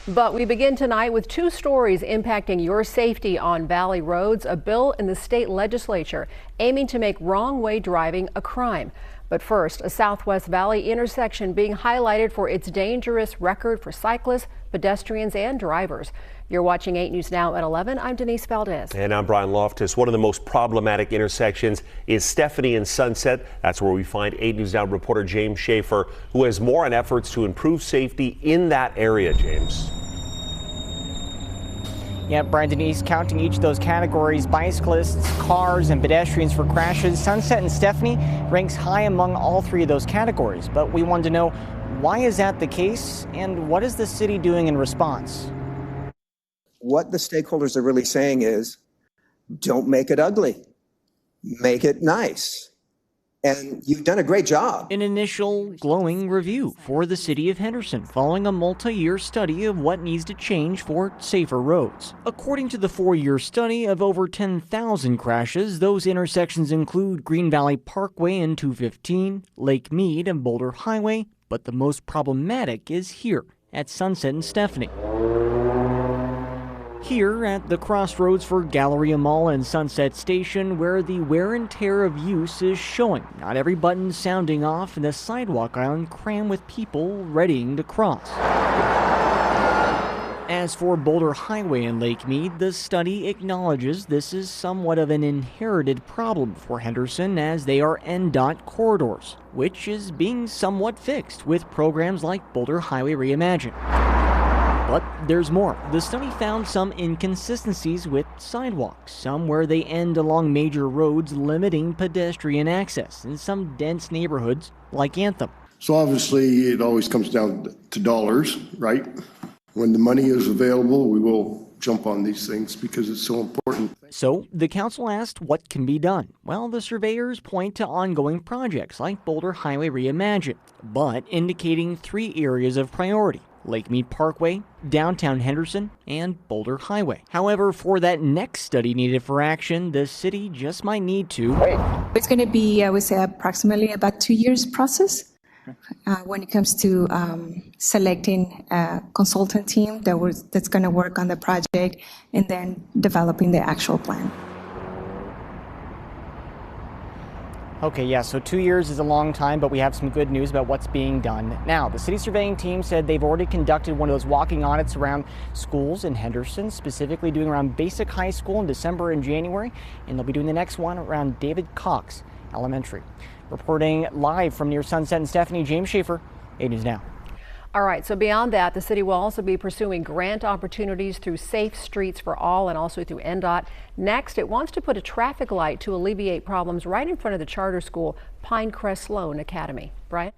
But we begin tonight with two stories impacting your safety on Valley roads. A bill in the state legislature aiming to make wrong way driving a crime. But first, a Southwest Valley intersection being highlighted for its dangerous record for cyclists, pedestrians, and drivers. You're watching 8 News Now at 11. I'm Denise Valdez. And I'm Brian Loftus. One of the most problematic intersections is Stephanie and Sunset. That's where we find 8 News Now reporter James Schaefer, who has more on efforts to improve safety in that area. James. Yeah, Brian, Denise, counting each of those categories, bicyclists, cars, and pedestrians for crashes, Sunset and Stephanie ranks high among all three of those categories. But we wanted to know, why is that the case, and what is the city doing in response? What the stakeholders are really saying is, don't make it ugly, make it nice. And you've done a great job. An initial glowing review for the city of Henderson following a multi-year study of what needs to change for safer roads. According to the 4-year study of over 10,000 crashes, those intersections include Green Valley Parkway and 215, Lake Mead and Boulder Highway, but the most problematic is here at Sunset and Stephanie. Here at the crossroads for Galleria Mall and Sunset Station, where the wear and tear of use is showing. Not every button sounding off, and the sidewalk island crammed with people readying to cross. As for Boulder Highway and Lake Mead, the study acknowledges this is somewhat of an inherited problem for Henderson, as they are NDOT corridors, which is being somewhat fixed with programs like Boulder Highway Reimagined. But there's more. The study found some inconsistencies with sidewalks, some where they end along major roads, limiting pedestrian access in some dense neighborhoods like Anthem. So obviously it always comes down to dollars, right? When the money is available, we will jump on these things because it's so important. So the council asked what can be done. Well, the surveyors point to ongoing projects like Boulder Highway Reimagined, but indicating 3 areas of priority: Lake Mead Parkway, downtown Henderson, and Boulder Highway. However, for that next study needed for action, the city just might need to wait. It's going to be, I would say, approximately about 2 years process when it comes to selecting a consultant team that's going to work on the project and then developing the actual plan. Okay, yeah, so 2 years is a long time, but we have some good news about what's being done now. The city surveying team said they've already conducted one of those walking audits around schools in Henderson, specifically doing around Basic High School in December and January, and they'll be doing the next one around David Cox Elementary. Reporting live from near Sunset and Stephanie, James Schaefer, 8 News Now. All right, so beyond that, the city will also be pursuing grant opportunities through Safe Streets for All and also through NDOT. Next, it wants to put a traffic light to alleviate problems right in front of the charter school, Pinecrest Sloan Academy. Brian?